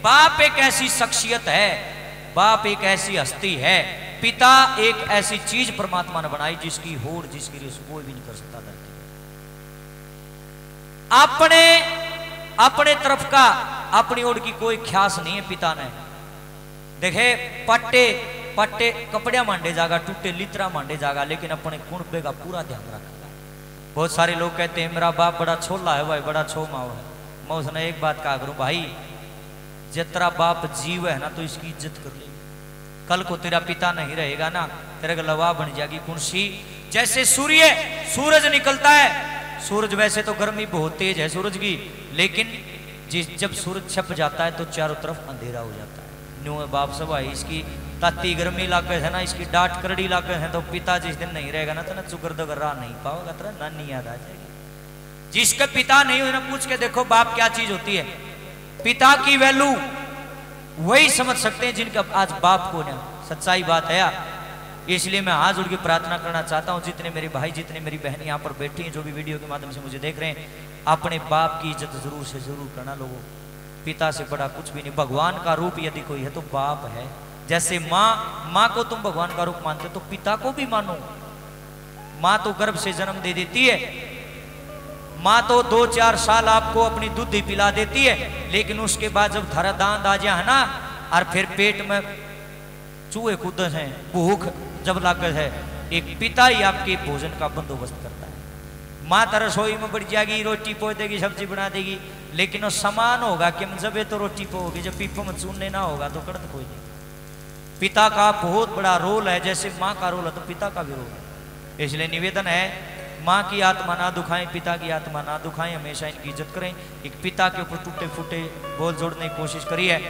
बाप एक ऐसी शख्सियत है, बाप एक ऐसी हस्ती है, पिता एक ऐसी चीज परमात्मा ने बनाई जिसकी होड़, जिसकी रेस कोई भी नहीं कर सकता। अपने तरफ का, अपनी ओर की कोई ख्यास नहीं है पिता ने। देखे पट्टे कपड़े मांडे जागा, टूटे लितरा मांडे जागा, लेकिन अपने कुणबे का पूरा ध्यान रखेगा। बहुत सारे लोग कहते हैं मेरा बाप बड़ा छोला है भाई, बड़ा छोमाओ है। मैं उसने एक बात कहा करूं, भाई जितना बाप जीव है ना तो इसकी इज्जत कर ले। कल को तेरा पिता नहीं रहेगा ना, तेरे गलवा बन जाएगी कुर्सी। जैसे सूरज निकलता है, सूरज वैसे तो गर्मी बहुत तेज है सूरज की, लेकिन जब सूरज छप जाता है तो चारों तरफ अंधेरा हो जाता है। न्यू है बाप सब भाई, इसकी ताती गर्मी लागे है ना, इसकी डांट करड़ी लागे है, तो पिता जिस दिन नहीं रहेगा ना तो ना चुकर दगरा नहीं पाओगा, तेरा नानी याद आ जाएगी। जिसके पिता नहीं हो ना, पूछ के देखो बाप क्या चीज होती है। पिता की वैल्यू वही समझ सकते हैं जिनका आज बाप को ना। सच्चाई बात है यार। इसलिए मैं हाथ जोड़ के प्रार्थना करना चाहता हूं, जितने मेरे भाई, जितने मेरी बहन यहाँ पर बैठी हैं, जो भी वीडियो के माध्यम से मुझे देख रहे हैं, अपने बाप की इज्जत जरूर से जरूर करना लोगों। पिता से बड़ा कुछ भी नहीं। भगवान का रूप यदि कोई है तो बाप है। जैसे माँ को तुम भगवान का रूप मानते हो तो पिता को भी मानो। माँ तो गर्भ से जन्म दे देती है, माँ तो 2-4 साल आपको अपनी दूध ही पिला देती है, लेकिन उसके बाद जब धरा दांत आ जाए ना, और फिर पेट में चूहे कूद हैं, भूख जब लागत है, एक पिता ही आपके भोजन का बंदोबस्त करता है। माँ तो रसोई में बढ़ जाएगी, रोटी पोच देगी, सब्जी बना देगी, लेकिन वो समान होगा कि जब ये तो रोटी पोगी, जब पीपो में चूने ना होगा तो कड़त कोई नहीं। पिता का बहुत बड़ा रोल है, जैसे माँ का रोल है तो पिता का भी रोल है। इसलिए निवेदन है, माँ की आत्मा ना दुखाएं, पिता की आत्मा ना दुखाएं, हमेशा इनकी इज्जत करें। एक पिता के ऊपर टूटे फूटे बोल जोड़ने की कोशिश करी है।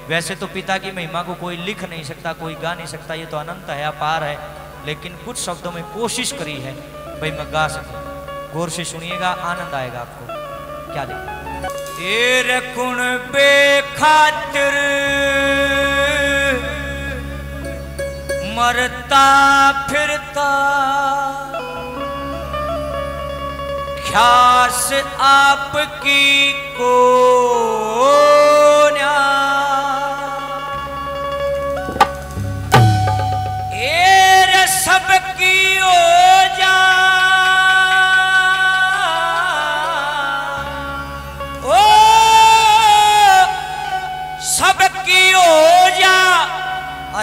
वैसे तो पिता की महिमा को कोई लिख नहीं सकता, कोई गा नहीं सकता, ये तो अनंत है, अपार है, लेकिन कुछ शब्दों में कोशिश करी है भाई मैं गा सकूं। गौर से सुनिएगा, आनंद आएगा आपको। क्या देखिए, तेरे कुण बेखातिर मरता फिरता, ख्यास आपकी को सबकी हो जा, ओ सबकी हो जा,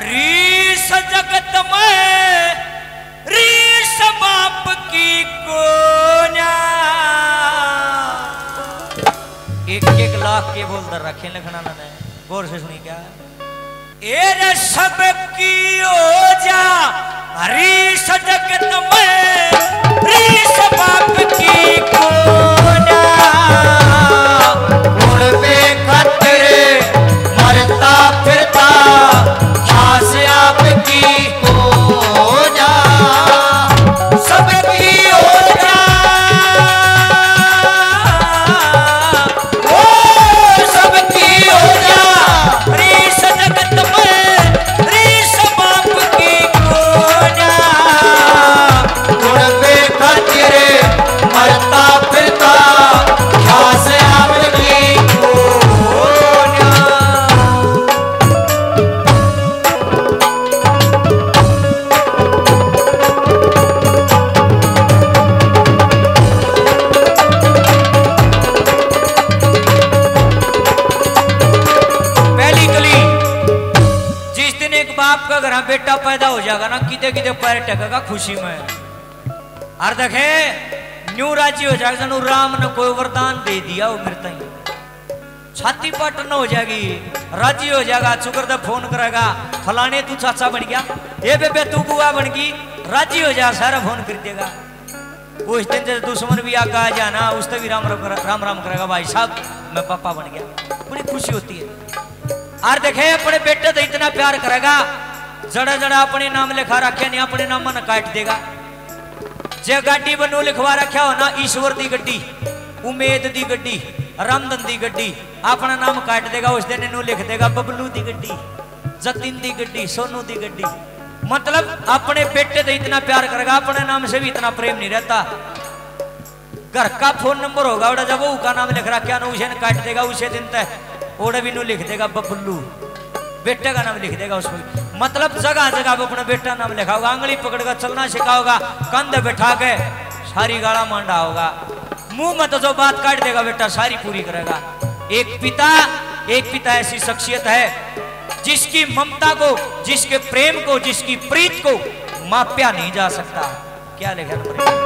रीस जगत में रीस बाप की कोना। 1-1 लाख के बोल दर रखे लिखना ने। गौर से सुनी क्या, एरे सबकी हो जा, रीस जगत में रीस बाप की कोना। गुण बेखातिर मरता फिरता, ख्यास आपकी कोना। सबकी हो जा, ओ सबकी हो जा, रीस जगत में रीस बाप की कोना। गुण बेखातिर मरता फिरता, ख्यास आपकी कोना। पहली कली, जिस दिन एक बाप का घर बेटा पैदा हो जाएगा ना, किते किते पैर टेकेगा खुशी में। और देखे न्यू राजी हो जाएगा, जनु राम ने कोई वरदान दे दिया वो मरता ही, छाती पटन हो जाएगी, राजी हो जाएगा, चुकर दे फोन करेगा, फलाने तू चाचा बन गया, ये बेबे तू बुआ बन गई, राजी हो जा, सारा फोन कर देगा। उस दिन जब दुश्मन भी आका आ जाना, उस तक भी राम राम करेगा, भाई साहब मैं पापा बन गया, बड़ी खुशी होती है। और देखे अपने बेटे तो इतना प्यार करेगा, जड़ा जड़ा अपने नाम लिखा रखे नहीं, अपने नाम मन काट देगा। जे गाड़ी बनू लिखवा रखा हो ना, ईश्वर दी गड्डी, उमेद दी गड्डी, रामधन दी गड्डी, अपना नाम काट देगा। उस दिन इनू लिख देगा बबलू दी गड्डी, जतिन दी गड्डी, सोनू दी गड्डी। मतलब अपने बेटे तो इतना प्यार करेगा, अपने नाम से भी इतना प्रेम नहीं रहता। घर का फोन नंबर होगा, जब वो का नाम लिख रखा ना, उसे काट देगा। उसे दिन तक ओड़ा भी नु लिख देगा बबलू, बेटे का नाम लिख देगा उसमें। मतलब जगह जगह पे अपना बेटा नाम लिखा होगा, आंगली पकड़कर चलना सिखाओगा, कंध बैठा के सारी गाला मांडा होगा, मुंह में तो जो बात काट देगा बेटा सारी पूरी करेगा। एक पिता ऐसी शख्सियत है जिसकी ममता को, जिसके प्रेम को, जिसकी प्रीत को मापा नहीं जा सकता। क्या लिखा नंबर?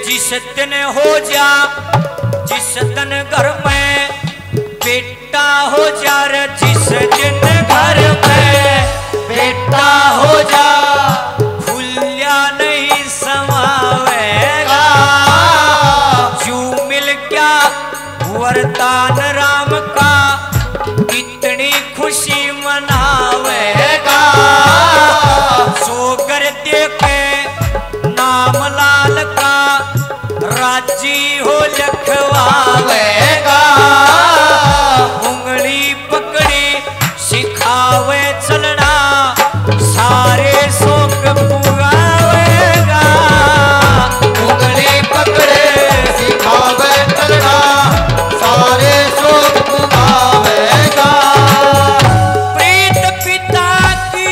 जिस दिन हो जा, जिस दिन घर में बेटा हो जा रे, जिस दिन घर में बेटा हो जा, भूलिया नहीं समावेगा, जू मिल गया वरदान राम का, इतनी खुशी मनावेगा, सोगर दे के नाम लाल का, राजी हो लखवावेगा, उंगली पकड़ी सिखावे चलना, सारे शौक पुरावेगा, उंगली पकड़े सिखावे चलना, सारे शौक पुरावेगा। प्रीत पिता की,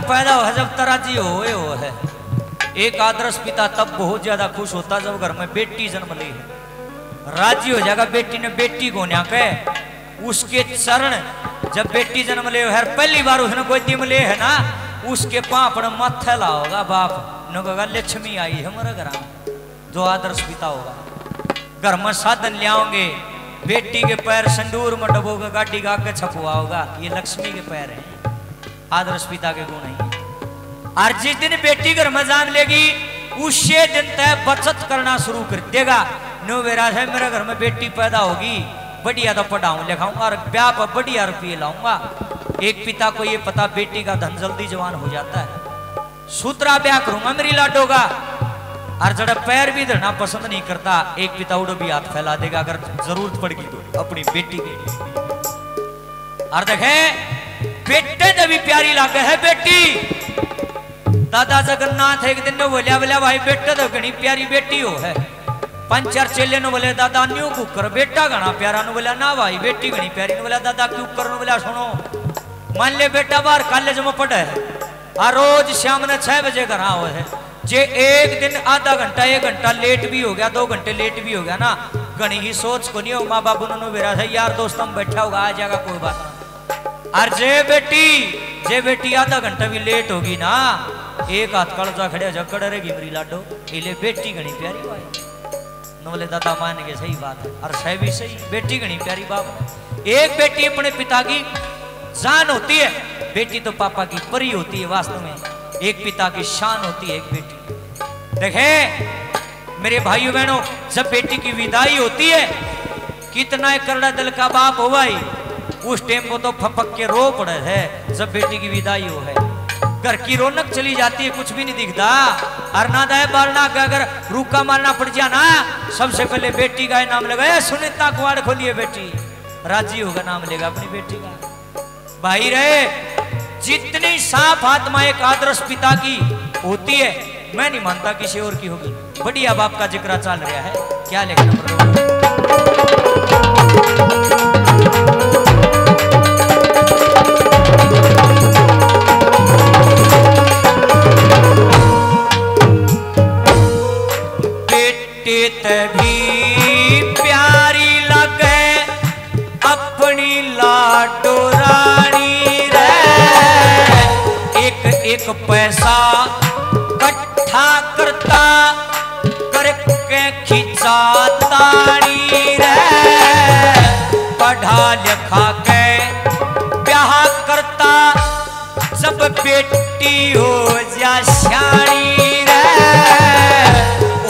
पैदा हो जब तराजी हो है। एक आदर्श पिता तब बहुत ज्यादा खुश होता जब घर में बेटी जन्म ली है, राजी हो जाएगा बेटी ने बेटी को न्या के, उसके चरण जब बेटी जन्म ले है, पहली बार उसने गोदी में ले है ना, उसके पाप ने माथे ला होगा बाप ने कहा लक्ष्मी आई है हमारे घर में। जो आदर्श पिता होगा घर में साधन ले आओगे, बेटी के पैर संदूर में डबोगा, गाड़ी का आगे छपुआ होगा, ये लक्ष्मी के पैर हैं, आदर्श पिता के गुण है। और जिस दिन बेटी घर में जान लेगी उसे दिन तय बचत करना शुरू कर देगा। नो मेरा है मेरे घर में बेटी पैदा होगी, बढ़िया तो पढ़ाऊं लिखाऊंगा और ब्याह पर बढ़िया रुपये लाऊंगा। एक पिता को ये पता बेटी का धन जल्दी जवान हो जाता है, सूत्रा ब्याह करूंगा मेरी लाडो का, और जड़ा पैर भी धरना पसंद नहीं करता, एक पिता उड़ो भी हाथ फैला देगा अगर जरूरत पड़ेगी तो अपनी बेटी के लिए। और देखे बेटे ने भी प्यारी लागे है बेटी। दादा जगन्नाथ एक दिन ने बोलिया बोलिया भाई बेटे तो घनी प्यारी बेटी हो है। पंच चार चेले ने बोले दादा न्यू कुकर बेटा घना प्यारा, ने बोला ना भाई बेटी घनी प्यारी, ने बोला दादा क्यों कर, ने बोला सुनो मान ले बेटा बाहर कॉलेज में पढ़े है और रोज शाम ने 6 बजे घर आओ है, जे एक दिन आधा घंटा 1 घंटा लेट भी हो गया, 2 घंटे लेट भी हो गया ना, घनी ही सोच को नहीं हो, माँ बाबू ने मेरा है यार दोस्त हम बैठा होगा आ जाएगा कोई बात नहीं। और जे बेटी आधा घंटा भी लेट होगी ना, एक हाथ कड़जा खड़े झगड़ रहेगी मेरी लाडो, इले बेटी घनी प्यारी भाई। न बोले दादा मान के सही बात है, और सही भी सही, बेटी घनी प्यारी बाप। एक बेटी अपने पिता की जान होती है, बेटी तो पापा की परी होती है वास्तव में, एक पिता की शान होती है एक बेटी। देखे मेरे भाइयों बहनों, जब बेटी की विदाई होती है, कितना एक करड़ा दिल का बाप हो भाई, उस टाइम को तो फपक के रो पड़े है जब बेटी की विदाई हो है। घर की रौनक चली जाती है, कुछ भी नहीं दिखता। अरना दाए बारना का अगर रूका मारना पड़ जाना, सबसे पहले बेटी का नाम लगाया, सुनीता कुआड़ खोलिए बेटी, राजी होगा नाम लेगा अपनी बेटी का। भाई रहे जितनी साफ आत्मा एक आदर्श पिता की होती है, मैं नहीं मानता किसी और की होगी। बढ़िया बाप का जिक्र चल रहा है, क्या लिखना बेटे तभी प्यारी लगे अपनी लाडो रानी रे, एक एक पैसा इकट्ठा करता करके खिंचा तानी रे, पढ़ा लिखा के ब्याह करता जब बेटी हो जा श्याणी रे,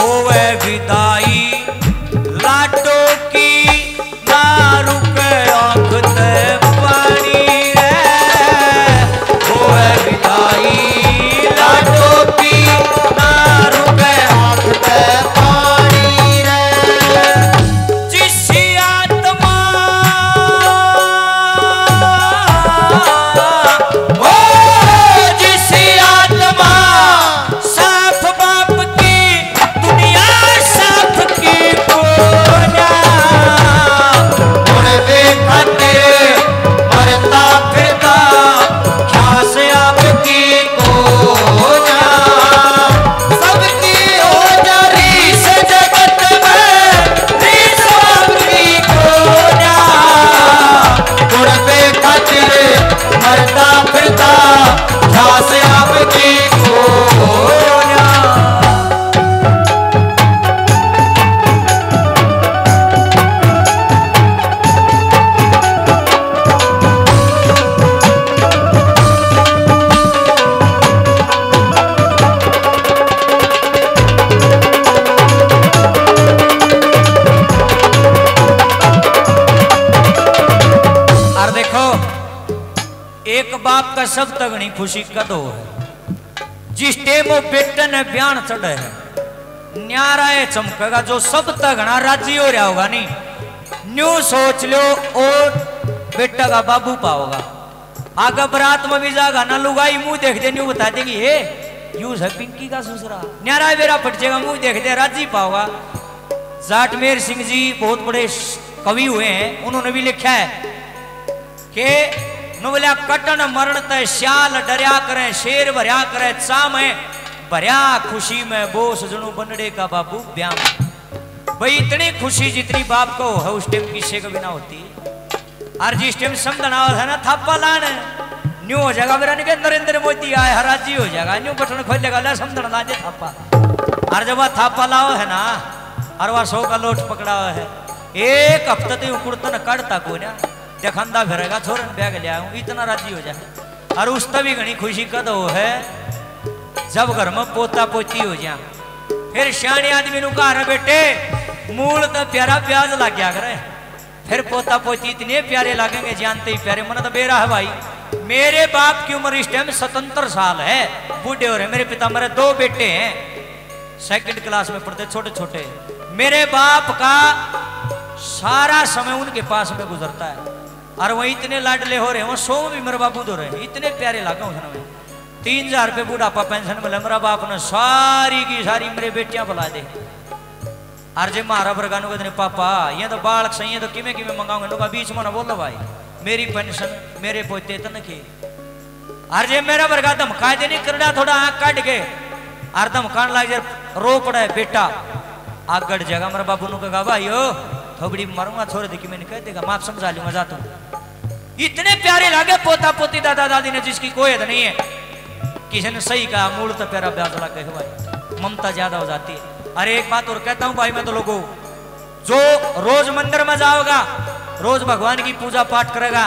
ओवे विदाई लाडो की ना रुके आँख ते पानी रे, ओवे विदाई लाडो की ना रुके आँख ते पानी रे, जिसी आत्मा ओ जिसी आत्मा साफ बाप की दुनिया साफ की कोना, उड़ देखते मरता फिरता ख्यास आपकी कोना, सबकी हो जा रीस जगत में रीस आपकी कोना, उड़ देखते मरता फिरता ख्यास आपकी कोना। और देखो एक बाप का सब तगनी खुशी कदो है, जिस टेम वो बेटे ने बयान चढ़े है न्यारा ये चमकेगा, जो सब तगना राजी हो रहा होगा नहीं न्यू सोच लो और बेटा का बाबू पाओगा। आगे बरात में भी जागा ना लुगाई मुंह देख दे न्यू बता देगी हे यूज है पिंकी का ससुरा, न्यारा बेरा फट जाएगा मुंह देख दे राजी पाओगा। जाटमेर सिंह जी बहुत बड़े कवि हुए हैं, उन्होंने भी लिखा है कि नुबल्या कटन मरण तय श्याल डरिया करे, शेर भरिया करे चा में भरिया खुशी में बोस जनू बनड़े का बाबू ब्याम। भाई इतनी खुशी जितनी बाप को है उस टाइम किसी को भी ना होती, और जिस टाइम समझना है ना थापा लान न्यू हो जाएगा मेरा निके नरेंद्र मोदी आए हराजी हो जाएगा, न्यू बटन खोल लेगा ले समझना ला दे थापा, और जब वह थापा लाओ है ना और वह 100 का लोट पकड़ा हुआ है एक हफ्ते तो कुर्तन काटता को ना देखंदा फिरेगा छोरन बैग ले आऊं इतना राजी हो जाए। और उस तभी घनी खुशी कद हो है जब घर में पोता पोती हो जा, फिर सियाने आदमी नु कहा बेटे मूल तो प्यारा प्याज लग गया करे, फिर पोता पोती इतने प्यारे लगेंगे जानते ही प्यारे मन तो बेरा है भाई। मेरे बाप की उम्र इस टाइम 77 साल है, बूढ़े हो रहे। मेरे पिता मेरे 2 बेटे हैं, 2nd क्लास में पढ़ते छोटे छोटे। मेरे बाप का सारा समय उनके पास में गुजरता है, और वही इतने लाडले हो रहे हैं, वो 100 भी मेरे बापू दो रहे, इतने प्यारे लागे उस समय। 3000 रुपये बुढ़ापा पेंशन मिले, मेरा बाप ने सारी की सारी मेरे बेटियां बुला दे। और जे मारा बरगानू कहते पापा ये तो बालक सही है तो किमें किमें मंगाऊंगे, बीच में ना बोलो भाई मेरी पेंशन मेरे पोते तन के। और जे मेरा बरगा धमका दे नहीं करना थोड़ा आँख काट के और धमकान लग जाए रो पड़ा है बेटा आगड़ जाएगा। मेरा बाबू ने कहा भाई ओ थोड़ी मारूंगा छोड़ दे कि मैंने कह देगा माफ समझा लूंगा जाता हूँ। इतने प्यारे लगे पोता पोती दादा दादी ने जिसकी कोई हद नहीं है। किसी ने सही कहा मूल तो प्यारा ब्याज लगे भाई, ममता ज्यादा हो जाती है। अरे एक बात और कहता हूँ भाई मैं तो लोगों, जो रोज मंदिर में जाओगा, रोज भगवान की पूजा पाठ करेगा,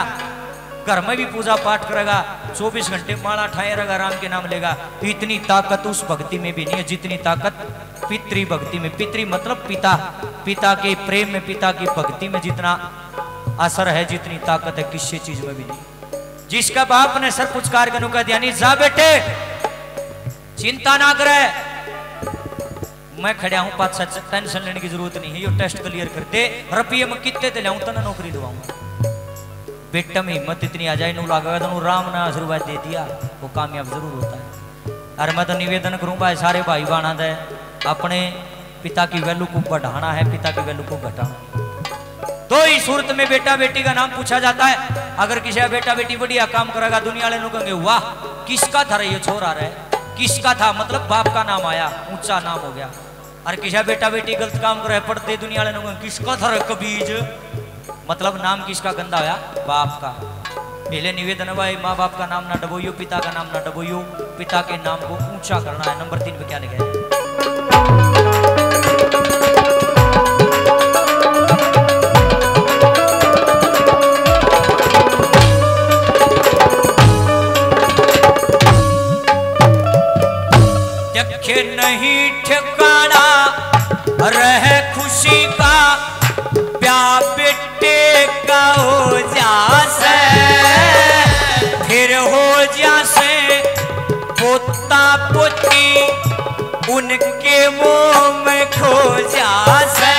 घर में भी पूजा पाठ करेगा, 24 घंटे माला ठाए रहेगा, राम के नाम लेगा, इतनी ताकत उस भक्ति में भी नहीं है जितनी ताकत पितृ भक्ति में। पितृ मतलब पिता, पिता के प्रेम में, पिता की भक्ति में जितना असर है, जितनी ताकत है किसी चीज में भी नहीं। जिसका बाप ने सर पुचकार के नुका दिया नहीं जा बेटे चिंता ना करे, मैं खड़ा हूं, पाँच सच टेंशन लेने की जरूरत नहीं है, ये टेस्ट क्लियर करते रुपये में कितने ते लाऊं तना नौकरी दिलाऊंगा। बेटा में हिम्मत इतनी आ जाए नू लगा तो राम ने आशीर्वाद दे दिया, वो कामयाब जरूर होता है। और मैं तो निवेदन करूँ भाई सारे भाई बहना दे अपने पिता की वैल्यू को बढ़ाना है, पिता की वैल्यू को घटाना। तो इस सूरत में बेटा बेटी का नाम पूछा जाता है। अगर किसी का बेटा बेटी बढ़िया काम करेगा दुनिया वाले लोग कहेंगे वाह किसका था रे ये छोरा रहे, किसका था, मतलब बाप का नाम आया, ऊंचा नाम हो गया। और किसी बेटा बेटी गलत काम करे पढ़ते दुनिया वाले लोग किसका था रे कबीज, मतलब नाम किसका गंदा होया, बाप का। पहले निवेदन है भाई माँ बाप का नाम ना डबोइयो, पिता का नाम ना डबोइयो, पिता के नाम को ऊंचा करना है। नंबर 3 पे क्या लिखा है? देखे नहीं ठिकाना रहे खुशी का, प्यार बेटे का हो जासे, फिर हो जासे पोता पोती उनके मुंह में खो जासे,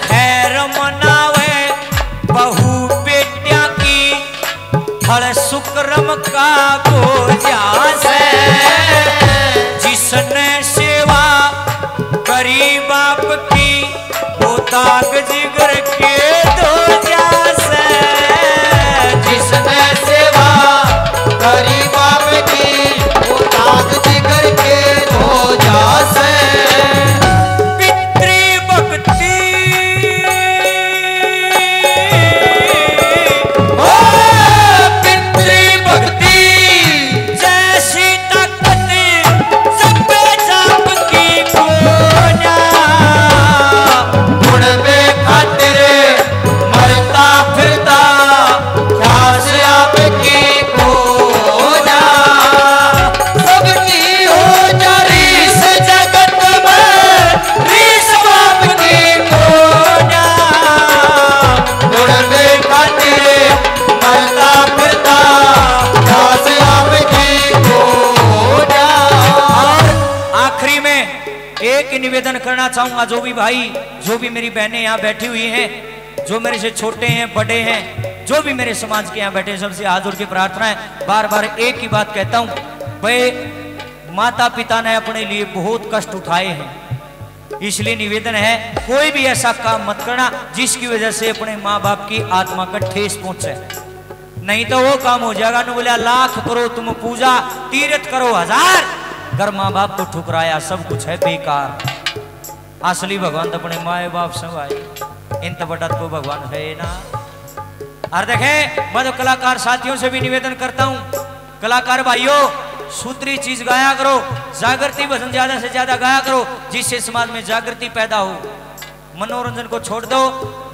खैर मनावे बहू बेटिया की फल शुक्रम का हो जासे, जिसने सेवा करी बाप की वो दाग जिगर के दो जासे, जिसने सेवा करी बाप की वो दाग जिगर के दो जासे, पितृभक्ति ओ पितृभक्ति जैसी ताकत सब जाप की कोना, गुण में खातिर मरता फिरता ख्यास आपकी खोजा, सबकी हो जा रीस जगत में रीस आपकी खोजा, गुण में खातिर मरता फिरता ख्यास आपकी खोजा। आखिरी में एक निवेदन करना चाहूंगा, जो भी भाई जो भी मेरी बहनें यहाँ बैठी हुई हैं, जो मेरे से छोटे हैं बड़े हैं, जो भी मेरे समाज के यहाँ बैठे हैं, सबसे हाथ जोड़ के प्रार्थना है। बार बार एक ही बात कहता हूँ भाई माता पिता ने अपने लिए बहुत कष्ट उठाए हैं, इसलिए निवेदन है कोई भी ऐसा काम मत करना जिसकी वजह से अपने माँ बाप की आत्मा का ठेस पहुंचे, नहीं तो वो काम हो जाएगा न बोला लाख करो तुम पूजा तीर्थ करो हजार, घर माँ बाप को ठुकराया सब कुछ है बेकार। असली भगवान तो अपने माए बाप सब आए, इन तो बड़ा तो भगवान है ना। और देखे मैं तो कलाकार साथियों से भी निवेदन करता हूँ, कलाकार भाइयों सूत्री चीज गाया करो, जागृति भजन ज्यादा से ज्यादा गाया करो जिससे समाज में जागृति पैदा हो। मनोरंजन को छोड़ दो,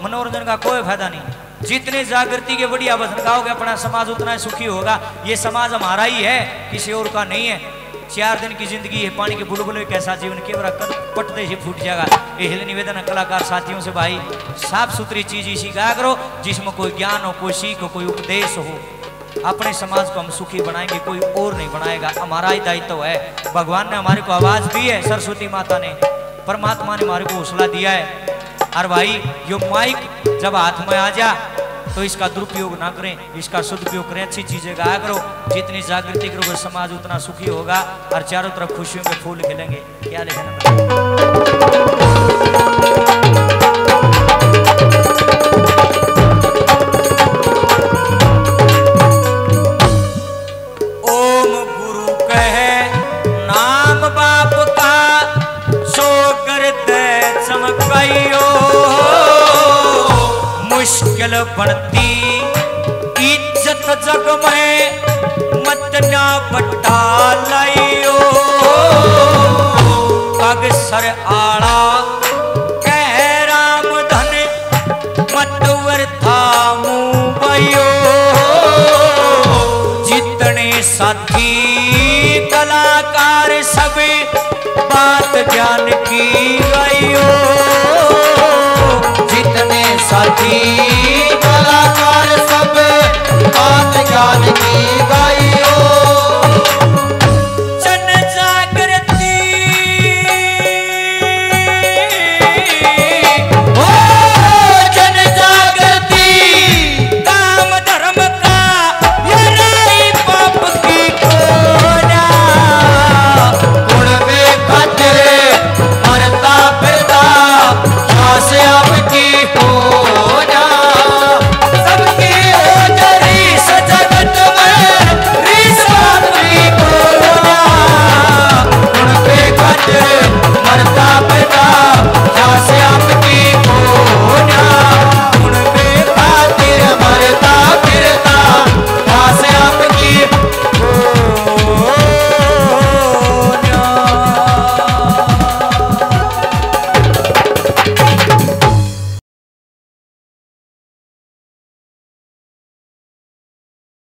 मनोरंजन का कोई फायदा नहीं। जितने जागृति के बढ़िया भजन गाओगे अपना समाज उतना ही सुखी होगा। ये समाज हमारा ही है, किसी और का नहीं है। 4 दिन की जिंदगी है, पानी के बुलबुल कैसा जीवन के पटते ही फूट जाएगा। यही निवेदन कलाकार साथियों से भाई साफ सुथरी चीज इसी गाया करो जिसमें कोई ज्ञान हो, कोई सीख हो, कोई उपदेश हो। अपने समाज को हम सुखी बनाएंगे, कोई और नहीं बनाएगा, हमारा ही दायित्व है। भगवान ने हमारे को आवाज दी है, सरस्वती माता ने, परमात्मा ने हमारे को हौसला दिया है। और भाई यो माइक जब हाथ में आ जा तो इसका दुरुपयोग ना करें, इसका सदुपयोग करें, अच्छी चीजें गाया करो। जितनी जागृति करोगे समाज उतना सुखी होगा और चारों तरफ खुशियों के फूल खिलेंगे। क्या लिखना ओम गुरु कहे नाम बाप का सो करते चमकइयो, मुश्किल बढ़ती इज्जत जग में मत ना बटा लाइयो, पग सर आड़ा कह राम धन मत वर्था मुँह बइयो, जितने साथी कलाकार सब बात ज्ञान की गइयो, जितने साथी कलाकार सब बात ज्ञान की गाइयो,